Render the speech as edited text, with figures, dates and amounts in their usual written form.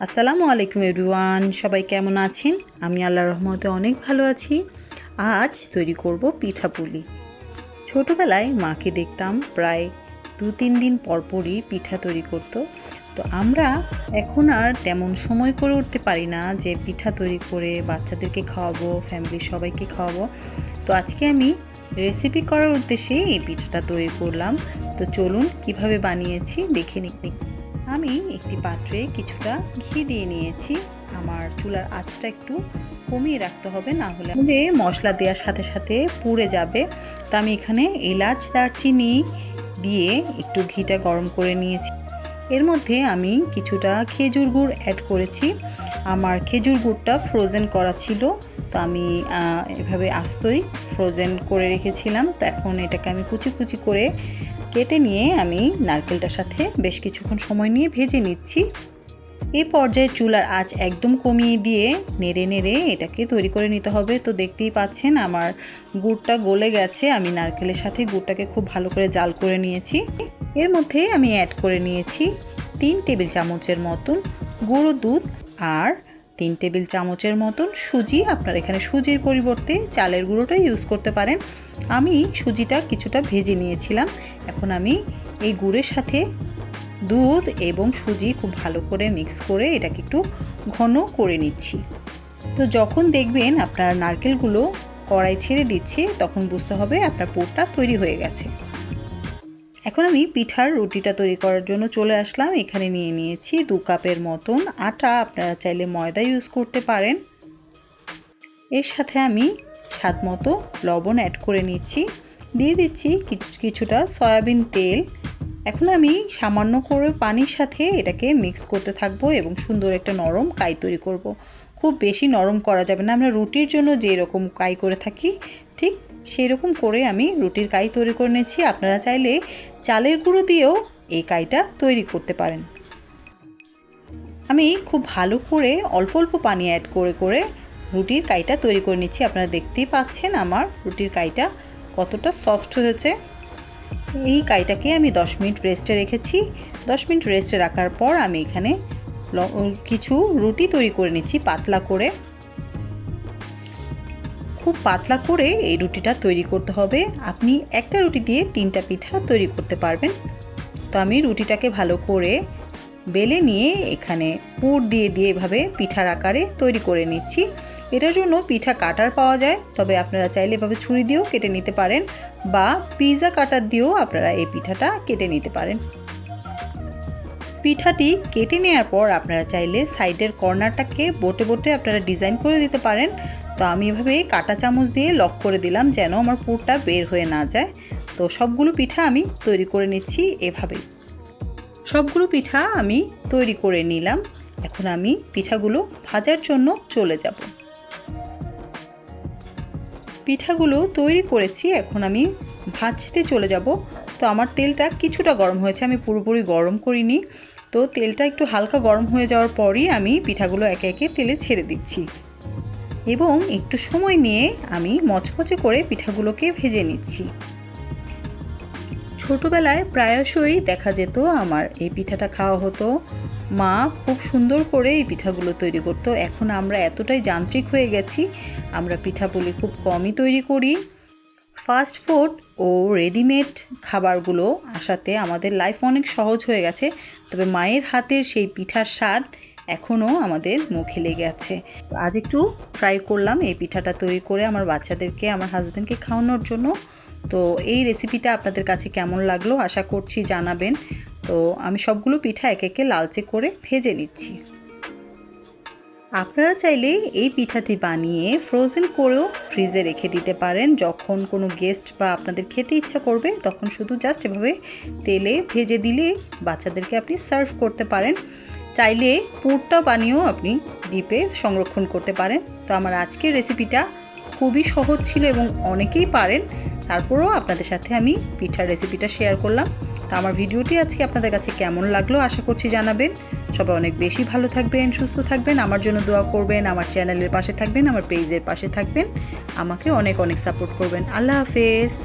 আসসালামু আলাইকুম এভরিওয়ান, সবাই কেমন আছেন? আমি আল্লাহর রহমতে অনেক ভালো আছি। আজ তৈরি করব পিঠাপুলি। ছোটোবেলায় মাকে দেখতাম প্রায় 2-3 দিন পরপরই পিঠা তৈরি করতো। তো আমরা এখন আর তেমন সময় করে উঠতে পারি না যে পিঠা তৈরি করে বাচ্চাদেরকে খাওয়াবো, ফ্যামিলির সবাইকে খাওয়াবো। তো আজকে আমি রেসিপি করার উদ্দেশ্যে এই পিঠাটা তৈরি করলাম। তো চলুন কিভাবে বানিয়েছি দেখে নিই। আমি একটি পাত্রে কিছুটা ঘি দিয়ে নিয়েছি। আমার চুলার আঁচটা একটু কমিয়ে রাখতে হবে, না হলে মশলা দেওয়ার সাথে সাথে পুড়ে যাবে। তো আমি এখানে এলাচ দারচিনি দিয়ে একটু ঘিটা গরম করে নিয়েছি। এর মধ্যে আমি কিছুটা খেজুর গুড় অ্যাড করেছি। আমার খেজুর গুড়টা ফ্রোজেন করা ছিল, তো আমি এভাবে আস্তই ফ্রোজেন করে রেখেছিলাম। তো এখন এটাকে আমি কুচি কুচি করে কেটে নিয়ে আমি নারকেলটার সাথে বেশ কিছুক্ষণ সময় নিয়ে ভেজে নিচ্ছি। এই পর্যায়ে চুলার আঁচ একদম কমিয়ে দিয়ে নেড়ে নেড়ে এটাকে তৈরি করে নিতে হবে। তো দেখতেই পাচ্ছেন আমার গুড়টা গলে গেছে। আমি নারকেলের সাথে গুড়টাকে খুব ভালো করে জাল করে নিয়েছি। এর মধ্যে আমি অ্যাড করে নিয়েছি 3 টেবিল চামচের মতন গুঁড়ো দুধ আর 3 টেবিল চামচের মতন সুজি। আপনারা এখানে সুজির পরিবর্তে চালের গুঁড়োটা ইউজ করতে পারেন। আমি সুজিটা কিছুটা ভেজে নিয়েছিলাম। এখন আমি এই গুড়ের সাথে দুধ এবং সুজি খুব ভালো করে মিক্স করে এটাকে একটু ঘন করে নিচ্ছি। তো যখন দেখবেন আপনার নারকেলগুলো কড়াই ছেড়ে দিচ্ছে, তখন বুঝতে হবে আপনার পুরটা তৈরি হয়ে গেছে। এখন আমি পিঠার রুটিটা তৈরি করার জন্য চলে আসলাম। এখানে নিয়ে নিয়েছি 2 কাপের মতন আটা। আপনারা চাইলে ময়দা ইউজ করতে পারেন। এর সাথে আমি স্বাদ মতো লবণ অ্যাড করে নিচ্ছি। দিয়ে দিচ্ছি কিছুটা সয়াবিন তেল। এখন আমি সামান্য করে পানির সাথে এটাকে মিক্স করতে থাকবো এবং সুন্দর একটা নরম কাই তৈরি করব। খুব বেশি নরম করা যাবে না। আমরা রুটির জন্য যেরকম কাই করে থাকি ঠিক সেই রকম করে আমি রুটির কাই তৈরি করে নিয়েছি। আপনারা চাইলে চালের গুঁড়ো দিয়েও এই কাইটা তৈরি করতে পারেন। আমি খুব ভালো করে অল্প অল্প পানি অ্যাড করে করে রুটির কাইটা তৈরি করে নিচ্ছি। আপনারা দেখতেই পাচ্ছেন আমার রুটির কাইটা কতটা সফট হয়েছে। এই কাইটাকে আমি 10 মিনিট রেস্টে রেখেছি। 10 মিনিট রেস্টে রাখার পর আমি এখানে কিছু রুটি তৈরি করে নিচ্ছি পাতলা করে। খুব পাতলা করে এই রুটিটা তৈরি করতে হবে। আপনি একটা রুটি দিয়ে 3টা পিঠা তৈরি করতে পারবেন। তো আমি রুটিটাকে ভালো করে বেলে নিয়ে এখানে পুর দিয়ে দিয়ে এভাবে পিঠার আকারে তৈরি করে নিচ্ছি। এটার জন্য পিঠা কাটার পাওয়া যায়, তবে আপনারা চাইলে এভাবে ছুরি দিয়েও কেটে নিতে পারেন বা পিৎজা কাটার দিয়েও আপনারা এই পিঠাটা কেটে নিতে পারেন। পিঠাটি কেটে নেওয়ার পর আপনারা চাইলে সাইডের কর্নারটাকে বটে বটে আপনারা ডিজাইন করে দিতে পারেন। তো আমি এভাবে কাঁটা চামচ দিয়ে লক করে দিলাম যেন আমার পুরটা বের হয়ে না যায়। তো সবগুলো পিঠা আমি তৈরি করে নিচ্ছি এভাবে। সবগুলো পিঠা আমি তৈরি করে নিলাম। এখন আমি পিঠাগুলো ভাজার জন্য চলে যাব। পিঠাগুলো তৈরি করেছি, এখন আমি ভাজতে চলে যাব। তো আমার তেলটা কিছুটা গরম হয়েছে, আমি পুরোপুরি গরম করিনি। তো তেলটা একটু হালকা গরম হয়ে যাওয়ার পরই আমি পিঠাগুলো একে একে তেলে ছেড়ে দিচ্ছি এবং একটু সময় নিয়ে আমি মচমচে করে পিঠাগুলোকে ভেজে নিচ্ছি। ছোটোবেলায় প্রায়শই দেখা যেত আমার এই পিঠাটা খাওয়া হতো। মা খুব সুন্দর করে এই পিঠাগুলো তৈরি করতো। এখন আমরা এতটাই যান্ত্রিক হয়ে গেছি, আমরা পিঠাপুলি খুব কমই তৈরি করি। ফাস্ট ফুড ও রেডিমেড খাবারগুলো আসাতে আমাদের লাইফ অনেক সহজ হয়ে গেছে, তবে মায়ের হাতের সেই পিঠার স্বাদ এখনও আমাদের মুখে লেগে আছে। আজ একটু ট্রাই করলাম এই পিঠাটা তৈরি করে আমার বাচ্চাদেরকে, আমার হাজব্যান্ডকে খাওয়ানোর জন্য। তো এই রেসিপিটা আপনাদের কাছে কেমন লাগলো আশা করছি জানাবেন। তো আমি সবগুলো পিঠা একে একে লালচে করে ভেজে নিচ্ছি। আপনারা চাইলে এই পিঠাটি বানিয়ে ফ্রোজেন করেও ফ্রিজে রেখে দিতে পারেন। যখন কোনো গেস্ট বা আপনাদের খেতে ইচ্ছা করবে তখন শুধু জাস্ট এভাবে তেলে ভেজে দিলে বাচ্চাদেরকে আপনি সার্ভ করতে পারেন। চাইলে পুরটা বানিয়েও আপনি ডিপে সংরক্ষণ করতে পারেন। তো আমার আজকের রেসিপিটা খুবই সহজ ছিল এবং অনেকেই পারেন, তারপরেও আপনাদের সাথে আমি পিঠার রেসিপিটা শেয়ার করলাম। তো আমার ভিডিওটি আজকে আপনাদের কাছে কেমন লাগলো আশা করছি জানাবেন। সবাই অনেক বেশি ভালো থাকবেন, সুস্থ থাকবেন, আমার জন্য দোয়া করবেন, আমার চ্যানেলের পাশে থাকবেন, আমার পেজের পাশে থাকবেন, আমাকে অনেক অনেক সাপোর্ট করবেন। আল্লাহ হাফেজ।